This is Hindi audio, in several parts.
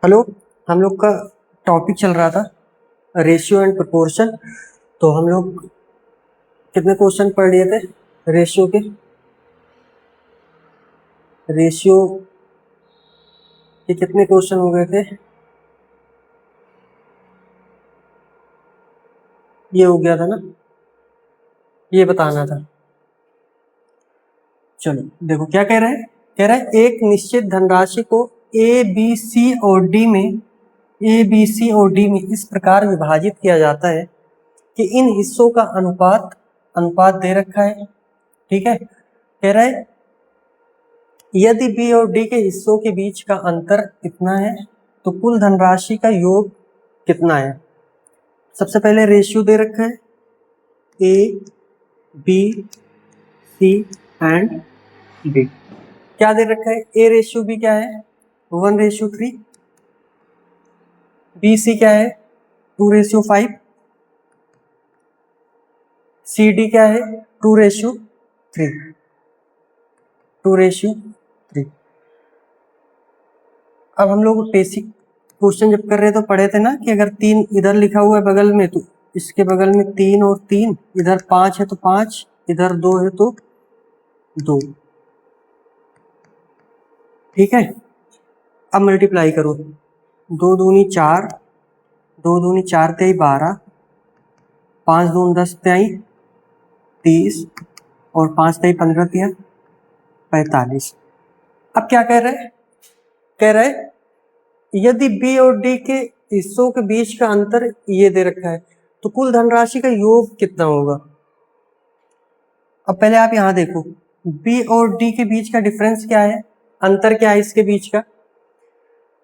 हेलो। हम लोग का टॉपिक चल रहा था रेशियो एंड प्रोपोर्शन। तो हम लोग कितने क्वेश्चन पढ़ लिए थे रेशियो के? रेशियो के कितने क्वेश्चन हो गए थे? ये हो गया था ना, ये बताना था। चलो देखो क्या कह रहा है। कह रहा है एक निश्चित धनराशि को ए बी सी और डी में इस प्रकार विभाजित किया जाता है कि इन हिस्सों का अनुपात अनुपात दे रखा है। ठीक है, कह रहा है यदि बी और डी के हिस्सों के बीच का अंतर कितना है तो कुल धनराशि का योग कितना है। सबसे पहले रेशियो दे रखा है A B C and D. क्या दे रखा है? ए रेशियो बी क्या है? 1:3। बी सी क्या है? 2:5। सी डी क्या है? 2:3। 2:3। अब हम लोग बेसिक क्वेश्चन जब कर रहे तो पढ़े थे ना कि अगर 3 इधर लिखा हुआ है बगल में तो इसके बगल में 3 और 3, इधर 5 है तो 5, इधर 2 है तो 2। ठीक है, अब मल्टीप्लाई करो। 2 दूनी 4, 2 दूनी 4 तेई 12, 5 दूनी 10 तेई 30 और 5 तेई 15 तिया 45। अब क्या कह रहे हैं? कह रहे हैं यदि बी और डी के हिस्सों के बीच का अंतर ये दे रखा है तो कुल धनराशि का योग कितना होगा। अब पहले आप यहां देखो, बी और डी के बीच का डिफरेंस क्या है, अंतर क्या है इसके बीच का।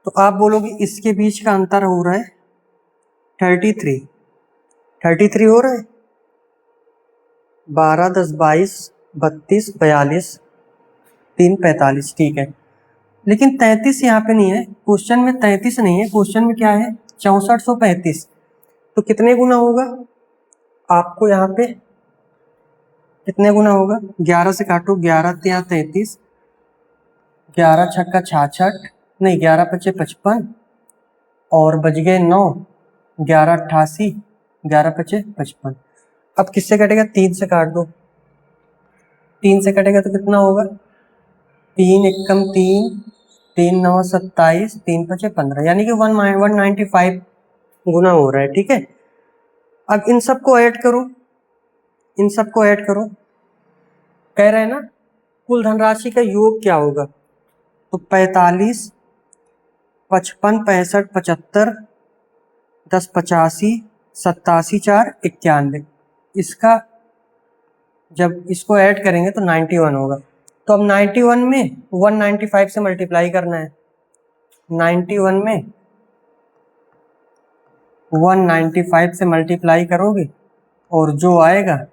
तो आप बोलोगे इसके बीच का अंतर हो रहा है 33 हो रहा है। 12 10 22 32 42 3 45। ठीक है, लेकिन 33 यहाँ पे नहीं है, क्वेश्चन में 33 नहीं है, क्वेश्चन में क्या है 6435। तो कितने गुना होगा आपको यहाँ पे, कितने गुना होगा? 11 से काटो, 11 तिया 33, 11 छक्का 66, नहीं 11 पचे 55 और बच गए 9, 11 88, 11 पचे 55। अब किससे कटेगा? 3 से काट दो। 3 से कटेगा तो कितना होगा? 3 एकम 3, 3 9 27, 3 पचे 15, यानी कि 195 गुना हो रहा है। ठीक है, अब इन सबको ऐड करो, इन सबको ऐड करो। कह रहे हैं ना कुल धनराशि का योग क्या होगा, तो 45 55 65 75 10 85 87 4 91। इसका जब इसको ऐड करेंगे तो 91 होगा। तो अब 91 में 195 से मल्टीप्लाई करना है। 91 में 195 से मल्टीप्लाई करोगे और जो आएगा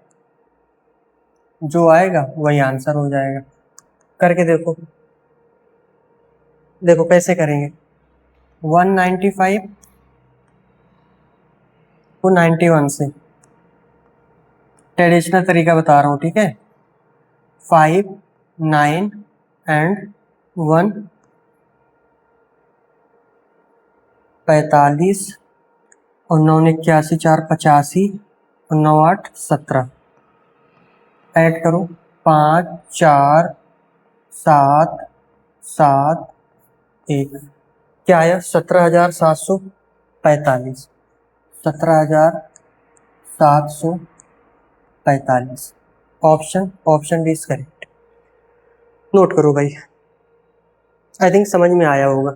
वही आंसर हो जाएगा। करके देखो, देखो कैसे करेंगे। 195 को 91 से, ट्रेडिशनल तरीका बता रहा हूँ। ठीक है, 5 9 एंड 1 45 और 9 81 4 85 और 9 8 17। ऐड करो 5 4 7 7 1। क्या आया? 17,745। 17,745। Option D is correct. Note करो भाई, आई थिंक समझ में आया होगा।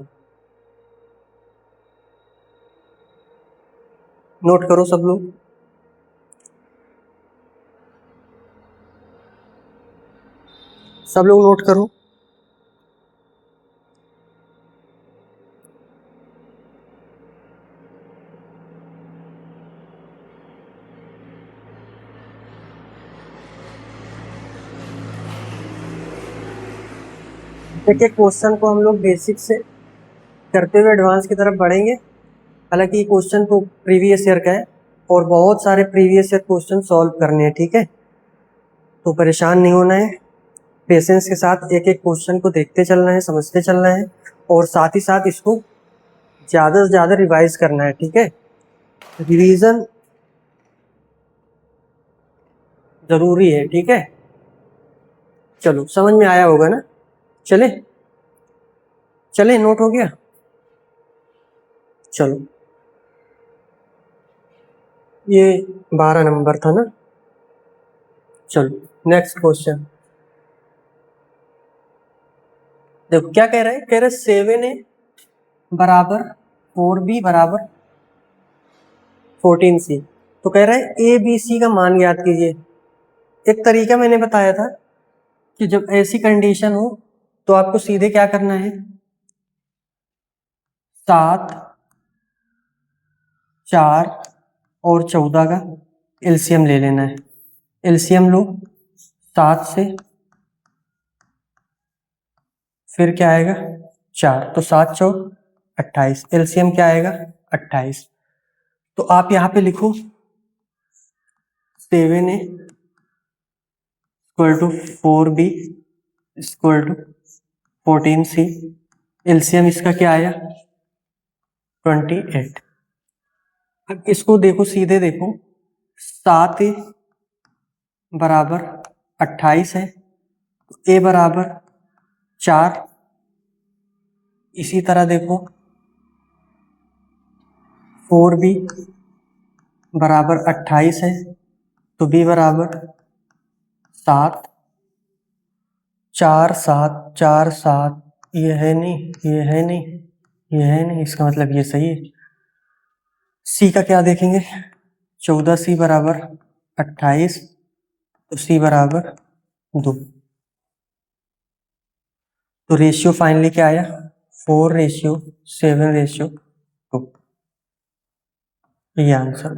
नोट करो सब लोग। सब लोग नोट करो। एक एक क्वेश्चन को हम लोग बेसिक से करते हुए एडवांस की तरफ बढ़ेंगे। हालांकि ये क्वेश्चन तो प्रीवियस ईयर का है और बहुत सारे प्रीवियस ईयर क्वेश्चन सॉल्व करने हैं। ठीक है, तो परेशान नहीं होना है, पेशेंस के साथ एक एक क्वेश्चन को देखते चलना है, समझते चलना है और साथ ही साथ इसको ज़्यादा से ज़्यादा रिवाइज करना है, ठीक है। रिवीजन ज़रूरी है, ठीक है। चलो समझ में आया होगा ना। चले चले, नोट हो गया। चलो ये 12 नंबर था ना। चलो नेक्स्ट क्वेश्चन देखो क्या कह रहा है। कह रहा है 7A बराबर 4B बराबर 14C। तो कह रहा है ए बी सी का मान ज्ञात कीजिए। एक तरीका मैंने बताया था कि जब ऐसी कंडीशन हो तो आपको सीधे क्या करना है, 7, 4 और 14 का एलसीएम ले लेना है। एलसीएम लो 7 से, फिर क्या आएगा 4, तो 7 चौक 28, एलसीएम क्या आएगा 28। तो आप यहाँ पे लिखो 7A equal to 4B equal to 14C। LCM इसका क्या आया 28। अब इसको देखो, सीधे देखो, 7A बराबर 28 है, ए बराबर 4। इसी तरह देखो 4B बराबर 28 है, तो बी बराबर 7। 4 7 4 7, ये है नहीं, ये है नहीं, ये है नहीं, इसका मतलब ये सही है। सी का क्या देखेंगे, 14C बराबर 28, तो सी बराबर 2। तो रेशियो फाइनली क्या आया 4:7:2। ये आंसर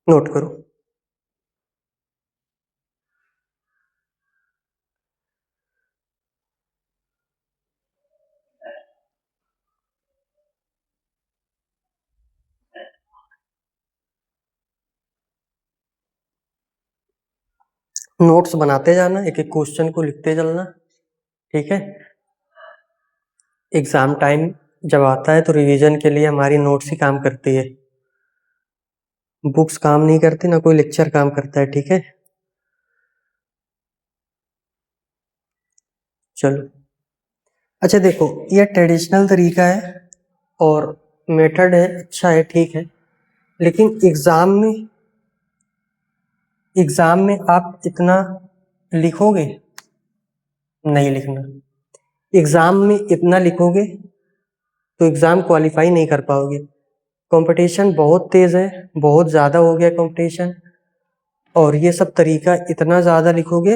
नोट करो। नोट्स बनाते जाना, एक एक क्वेश्चन को लिखते चलना, ठीक है। एग्जाम टाइम जब आता है तो रिवीजन के लिए हमारी नोट्स ही काम करती है, बुक्स काम नहीं करती, ना कोई लेक्चर काम करता है, ठीक है। चलो अच्छा देखो, ये ट्रेडिशनल तरीका है और मेथड है, अच्छा है, ठीक है। लेकिन एग्जाम में आप इतना लिखोगे, नहीं लिखना। एग्जाम में इतना लिखोगे तो एग्जाम क्वालिफाई नहीं कर पाओगे। कंपटीशन बहुत तेज है, बहुत ज़्यादा हो गया कंपटीशन, और ये सब तरीका इतना ज़्यादा लिखोगे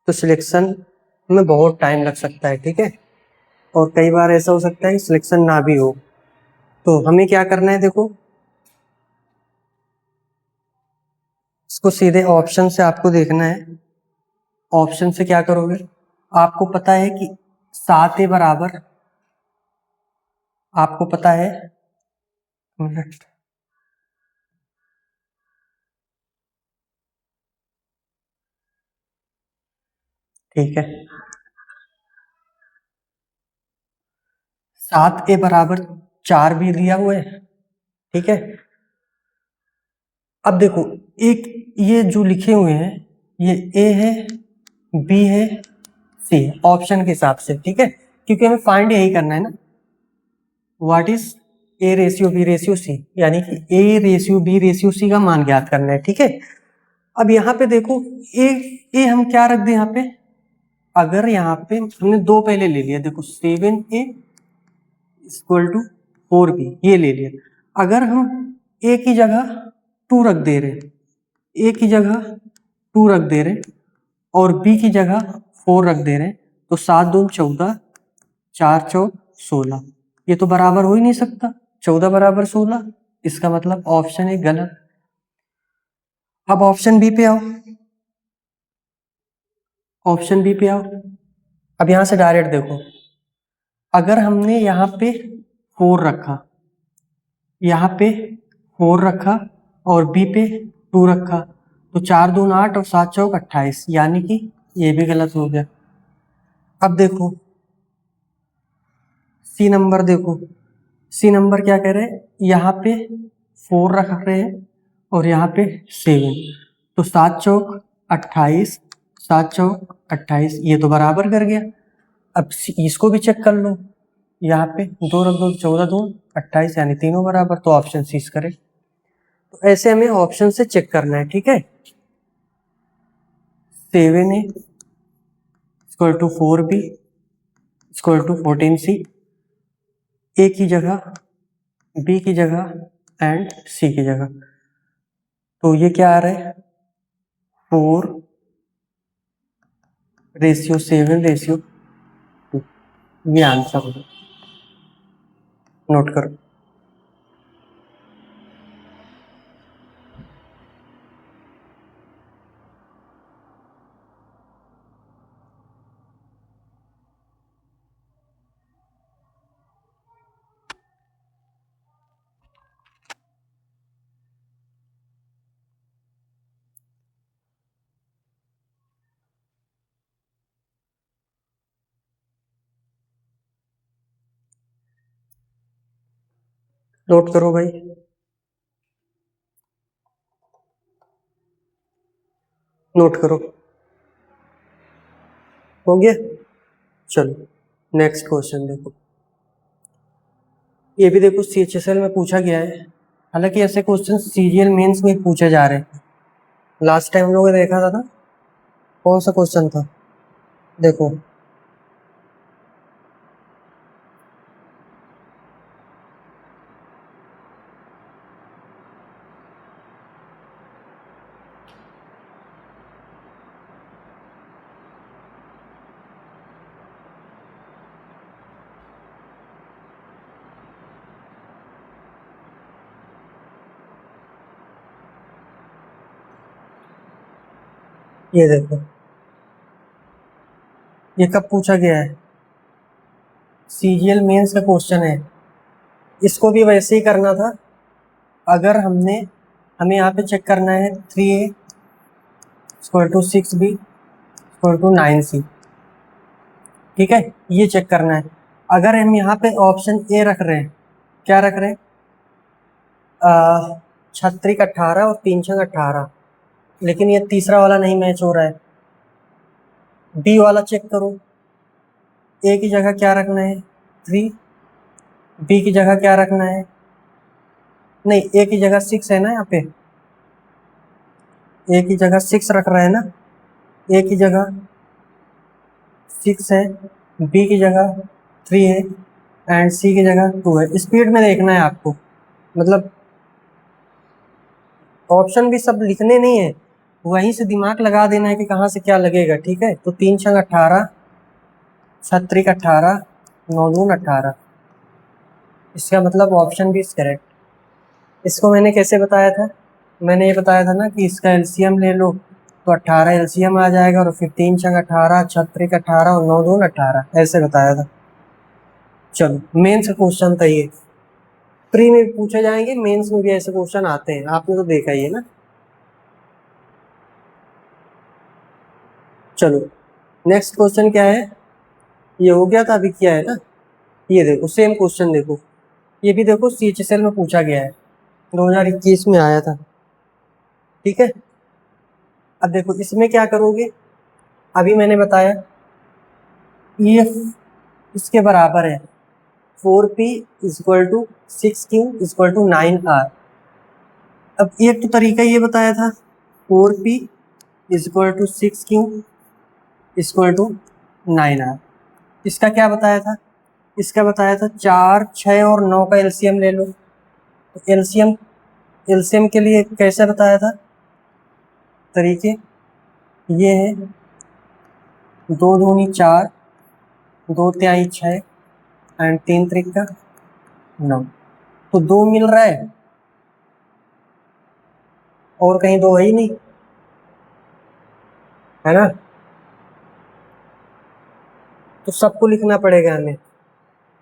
तो सिलेक्शन में बहुत टाइम लग सकता है, ठीक है। और कई बार ऐसा हो सकता है कि सिलेक्शन ना भी हो। तो हमें क्या करना है, देखो इसको सीधे ऑप्शन से आपको देखना है। ऑप्शन से क्या करोगे, आपको पता है कि 7A बराबर, आपको पता है, मिनट, ठीक है, 7A बराबर 4 भी दिया हुआ है, ठीक है। अब देखो, एक ये जो लिखे हुए हैं ये ए है, बी है, सी है, ऑप्शन के हिसाब से, ठीक है, क्योंकि हमें फाइंड यही करना है ना, what is A ratio B ratio C, यानी कि A ratio B ratio C का मान ज्ञात करना है, ठीक है। अब यहाँ पे देखो ए हम क्या रख दें यहाँ पे, अगर यहाँ पे हमने 2 पहले ले लिया, देखो 7A इक्वल टू 4B ये ले लिया। अगर हम ए की जगह 2 रख दे रहे, ए की जगह 2 रख दे रहे और बी की जगह 4 रख दे रहे, तो 7 दूनी 14, 4 चौक 16, ये तो बराबर हो ही नहीं सकता, 14 बराबर 16, इसका मतलब ऑप्शन है गलत। अब ऑप्शन बी पे आओ, ऑप्शन बी पे आओ। अब यहां से डायरेक्ट देखो, अगर हमने यहाँ पे 4 रखा, यहाँ पे 4 रखा और बी पे 2 रखा, तो 4 दूनी 8 और 7 चौक 28, यानी कि ये भी गलत हो गया। अब देखो सी नंबर देखो, सी नंबर क्या कह रहे हैं, यहाँ पे 4 रख रहे हैं और यहाँ पे 7, तो 7 चौक 28, 7 चौक 28, ये तो बराबर कर गया। अब इसको भी चेक कर लो, यहाँ पे 2 रख दो, 14 2 28, यानी तीनों बराबर, तो ऑप्शन सी करेक्ट। तो ऐसे हमें ऑप्शन से चेक करना है, ठीक है। 7A equal to 4B equal to 14C, A की जगह, बी की जगह एंड सी की जगह, तो ये क्या आ रहा है, 4:7:2, ये आंसर होगा, नोट करो। नोट करो भाई, नोट करो, हो गया। चलो नेक्स्ट क्वेश्चन देखो, ये भी देखो CHSL में पूछा गया है। हालांकि ऐसे क्वेश्चन सीजीएल मेंस में पूछे जा रहे हैं। लास्ट टाइम हम लोगों ने देखा था ना, कौन सा क्वेश्चन था, देखो ये देखो, ये कब पूछा गया है, सीजीएल मेंस का क्वेश्चन है। इसको भी वैसे ही करना था, अगर हमें यहाँ पे चेक करना है 3A equal to 6B equal to 9C, ठीक है, ये चेक करना है। अगर हम यहाँ पे ऑप्शन ए रख रहे हैं, क्या रख रहे हैं, 6 18 और 3 6 18, लेकिन ये तीसरा वाला नहीं मैच हो रहा है। बी वाला चेक करो, ए की जगह क्या रखना है 3, बी की जगह क्या रखना है, नहीं ए की जगह 6 है ना, यहाँ पे ए की जगह 6 रख रहा है ना, ए की जगह 6 है, बी की जगह 3 है एंड सी की जगह 2 है। स्पीड में देखना है आपको, मतलब ऑप्शन भी सब लिखने नहीं है, वहीं से दिमाग लगा देना है कि कहाँ से क्या लगेगा, ठीक है। तो 3 6 18, 6 18, 9 2 18, इसका मतलब ऑप्शन भी करेक्ट। इसको मैंने कैसे बताया था, मैंने ये बताया था ना कि इसका एलसीएम ले लो, तो 18 एलसीएम आ जाएगा, और फिर 3 6 18, 6 18 और 9 2 18, ऐसे बताया था। चलो मेंस का क्वेश्चन था ये, प्री में पूछे जाएंगे, मेंस में भी ऐसे क्वेश्चन आते हैं, आपने तो देखा ही है ना। चलो नेक्स्ट क्वेश्चन क्या है, ये हो गया था, अभी क्या है ना, ये देखो सेम क्वेश्चन देखो, ये भी देखो CHSL में पूछा गया है, 2021 में आया था, ठीक है। अब देखो इसमें क्या करोगे, अभी मैंने बताया ये इसके बराबर है 4P equal to 6Q equal to 9R। अब एक तो तरीका ये बताया था 4P equal to 6Q equal to 9R। इसका क्या बताया था, इसका बताया था 4 6 और 9 का एलसीएम ले लो। तो एलसीएम के लिए कैसे बताया था, तरीके ये है, 2 दूनी 4, 2 तिहाई 6 एंड 3 त्रिका 9, तो 2 मिल रहा है और कहीं 2 है ही नहीं, है ना। तो सबको लिखना पड़ेगा, हमें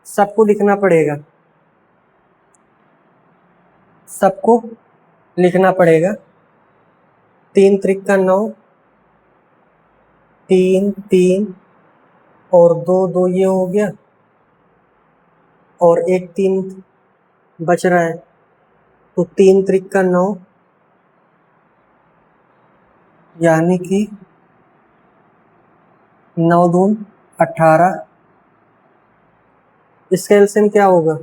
सबको लिखना पड़ेगा, सबको लिखना पड़ेगा। 3 त्रिका 9, 3 3 और 2 2, ये हो गया, और एक 3 बच रहा है, तो 3 त्रिक 9, यानी कि 9 दून 18। इसका एलसीएम क्या होगा?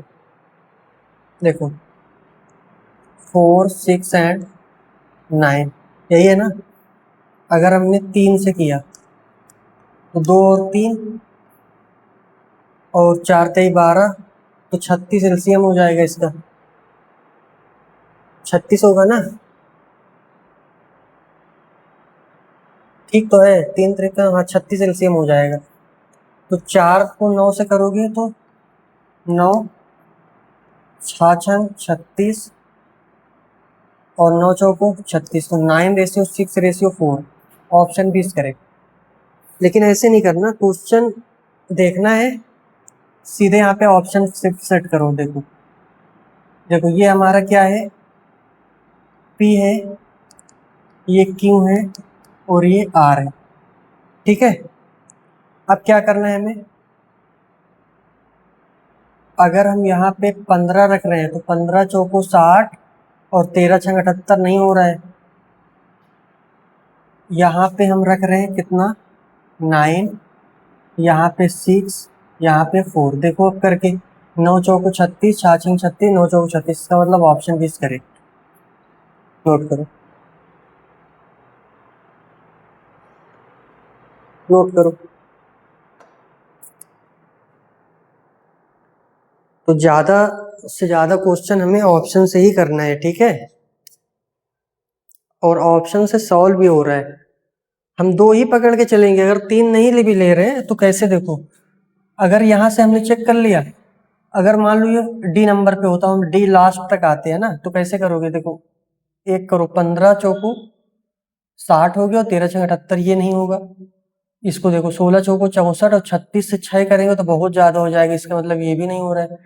देखो 4, 6 एंड 9, यही है ना। अगर हमने 3 से किया तो 2 और 3 और 4 3 12, तो 36 एलसीएम हो जाएगा इसका। 36 होगा ना, ठीक तो है। 3 त्रिक हाँ 36 एलसीएम हो जाएगा। तो 4 को 9 से करोगे तो 9 6 36 और 9 चौको 36, तो 9:6:4, ऑप्शन भी इज करेक्ट। लेकिन ऐसे नहीं करना, क्वेश्चन देखना है, सीधे यहाँ पे ऑप्शन सेट करो। देखो देखो ये हमारा क्या है, P है, ये Q है और ये R है, ठीक है। अब क्या करना है हमें, अगर हम यहाँ पे 15 रख रहे हैं तो 15 चौको 60 और 13 छंग 78 नहीं हो रहा है। यहाँ पे हम रख रहे हैं कितना, 9, यहाँ पे 6, यहाँ पे 4। देखो अब करके 9 चौको 36, 6 छंग 36, 9 चौको 36, इसका मतलब ऑप्शन भी इज करेक्ट। नोट करो, नोट करो। तो ज्यादा से ज्यादा क्वेश्चन हमें ऑप्शन से ही करना है, ठीक है। और ऑप्शन से सॉल्व भी हो रहा है। हम 2 ही पकड़ के चलेंगे, अगर 3 नहीं भी ले रहे हैं तो कैसे, देखो अगर यहाँ से हमने चेक कर लिया, अगर मान लो ये डी नंबर पे होता, हम डी लास्ट तक आते हैं ना, तो कैसे करोगे, देखो एक करो, 15 चौको 60 हो गया और 13 छंग 78, ये नहीं होगा। इसको देखो 16 चौको 64 और 36 से 6 करेंगे तो बहुत ज्यादा हो जाएगा, इसका मतलब ये भी नहीं हो रहा है।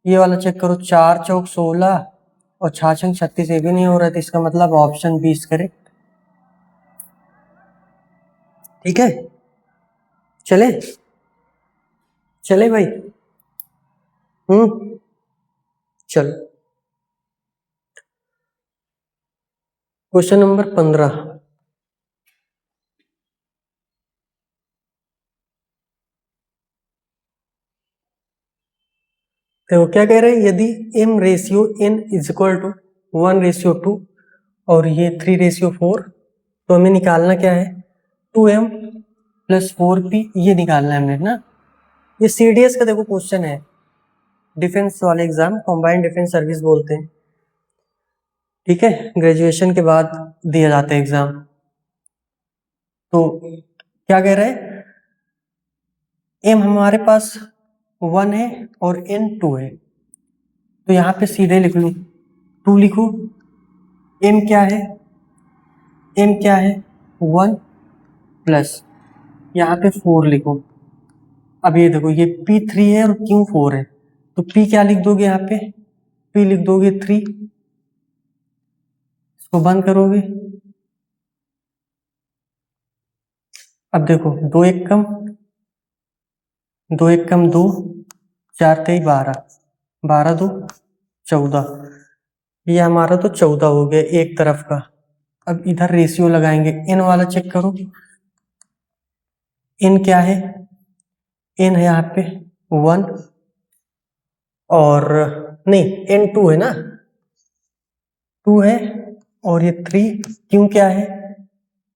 ये वाला चेक करो, 4 चौक 16 और 6 छंग 36, ये भी नहीं हो रहा है, तो इसका मतलब ऑप्शन 20 करेक्ट, ठीक है। चले चले भाई, चलो क्वेश्चन नंबर 15। तो क्या कह रहे हैं, यदि m ratio n is equal to 1:2 और ये 3:4, तो हमें निकालना क्या है, 2m प्लस 4p, ये निकालना है हमें ना। ये CDS का देखो क्वेश्चन है, डिफेंस वाले एग्जाम, कॉम्बाइंड डिफेंस सर्विस बोलते हैं, ठीक है। ग्रेजुएशन के बाद दिया जाता है एग्जाम। तो क्या कह रहे हैं, m हमारे पास 1 है और n 2 है, तो यहाँ पे सीधे लिख लूँ, 2 लिखूँ। m क्या है, m क्या है 1 प्लस यहाँ पे 4 लिखो। अब ये देखो ये P3 है और Q4 है, तो P क्या लिख दोगे, यहाँ पे P लिख दोगे 3, इसको बंद करोगे। अब देखो 2 1 कम 2 1 कम 2, 4 3 12, 12 2 14, ये हमारा तो 14 हो गया एक तरफ का। अब इधर रेशियो लगाएंगे, n वाला चेक करो, n क्या है, n है यहाँ पे 1 और नहीं n 2 है ना, 2 है और ये 3, क्यों क्या है,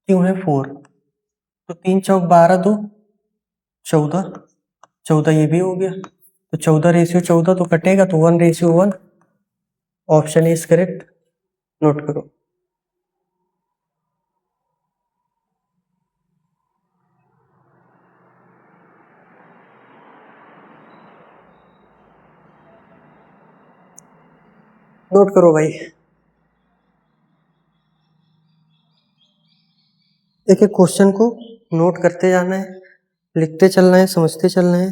क्यों है 4, तो 3 चौक 12 2 14, 14 ये भी हो गया, तो 14:14 तो कटेगा, तो 1:1, ऑप्शन इज करेक्ट। नोट करो, नोट करो भाई। एक एक क्वेश्चन को नोट करते जाना है, लिखते चलना है, समझते चलना है,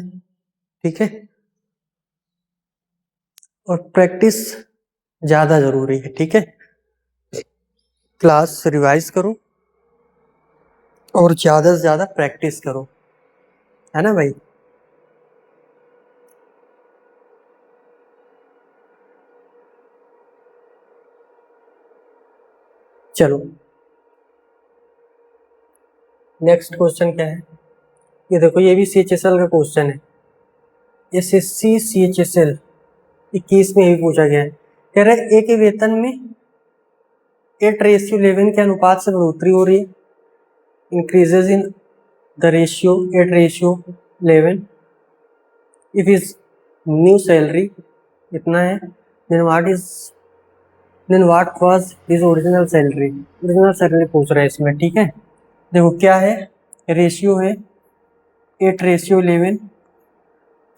ठीक है। और प्रैक्टिस ज्यादा जरूरी है, ठीक है। क्लास रिवाइज करो और ज्यादा से ज्यादा प्रैक्टिस करो, है ना भाई। चलो नेक्स्ट क्वेश्चन क्या है, ये देखो ये भी CHSL का क्वेश्चन है। SSC CHSL 21 में भी पूछा गया है। कह रहा है ए के वेतन में 8:11 के अनुपात से बढ़ोतरी हो रही है, increases in the ratio 8:11 if is new salary इतना है, then what was his original salary. Original salary पूछ रहा है इसमें, ठीक है। देखो क्या है, रेशियो है 8:11,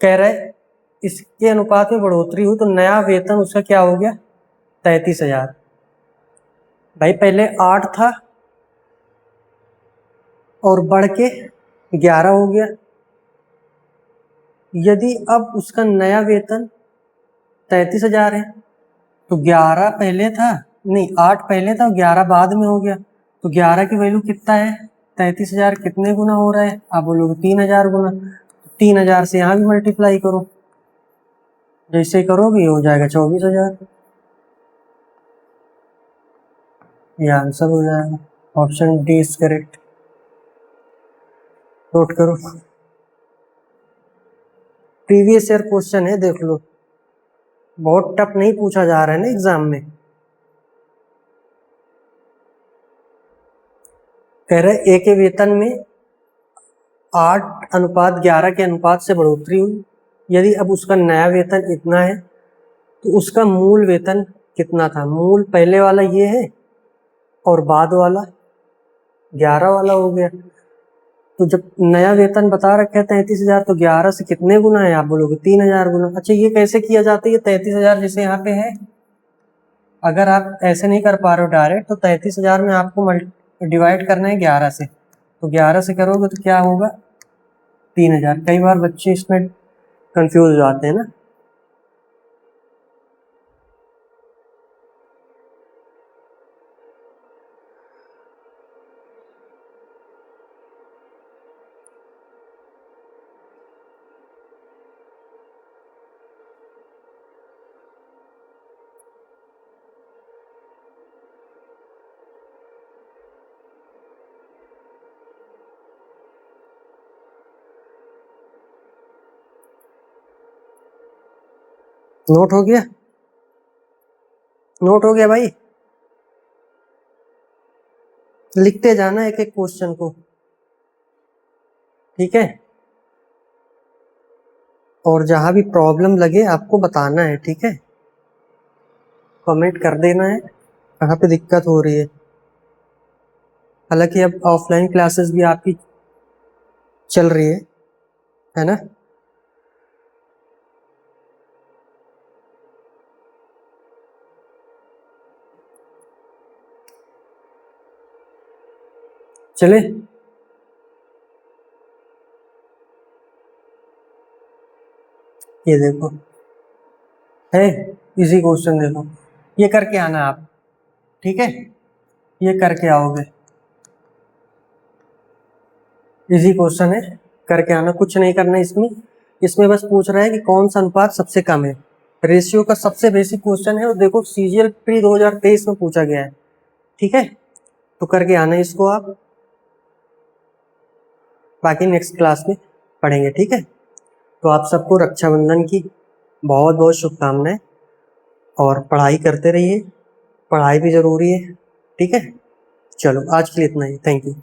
कह रहा है इसके अनुपात में बढ़ोतरी हुई तो नया वेतन उसका क्या हो गया, 33,000। भाई पहले 8 था और बढ़ के 11 हो गया। यदि अब उसका नया वेतन 33,000 है तो 11 पहले था, नहीं 8 पहले था, 11 बाद में हो गया, तो 11 की वैल्यू कितना है, 33,000 कितने गुना हो रहा है, आप बोलोगे 3,000 गुना। 3,000 से यहाँ भी मल्टीप्लाई करो, जैसे करोगे हो जाएगा 24,000। ये आंसर हो जाएगा, option D is correct. Note करो, प्रीवियस ईयर क्वेश्चन है, देख लो, बहुत टफ नहीं पूछा जा रहा है ना एग्जाम में। कह रहे ए के वेतन में 8:11 के अनुपात से बढ़ोतरी हुई, यदि अब उसका नया वेतन इतना है तो उसका मूल वेतन कितना था। मूल पहले वाला ये है और बाद वाला 11 वाला हो गया, तो जब नया वेतन बता रखा है 33,000 तो 11 से कितने गुना है, आप बोलोगे 3,000 गुना। अच्छा ये कैसे किया जाता है, ये 33,000 जैसे यहाँ पे है, अगर आप ऐसे नहीं कर पा रहे हो डायरेक्ट तो 33,000 में आपको डिवाइड करना है 11 से, तो 11 से करोगे तो क्या होगा 3,000। कई बार बच्चे इसमें कंफ्यूज हो जाते हैं ना। नोट हो गया, नोट हो गया भाई, लिखते जाना एक एक क्वेश्चन को, ठीक है। और जहां भी प्रॉब्लम लगे आपको बताना है, ठीक है, कमेंट कर देना है कहाँ पे दिक्कत हो रही है। हालांकि अब ऑफलाइन क्लासेस भी आपकी चल रही है ना। चले, ये देखो है इजी क्वेश्चन, देखो ये करके आना आप, ठीक है, ये करके आओगे, इजी क्वेश्चन है, करके आना, कुछ नहीं करना इसमें। इसमें बस पूछ रहा है कि कौन सा अनुपात सबसे कम है, रेशियो का सबसे बेसिक क्वेश्चन है, और देखो CGL प्री 2023 में पूछा गया है, ठीक है, तो करके आना इसको आप, बाकी नेक्स्ट क्लास में पढ़ेंगे, ठीक है। तो आप सबको रक्षाबंधन की बहुत बहुत शुभकामनाएं, और पढ़ाई करते रहिए, पढ़ाई भी जरूरी है, ठीक है। चलो आज के लिए इतना ही, थैंक यू।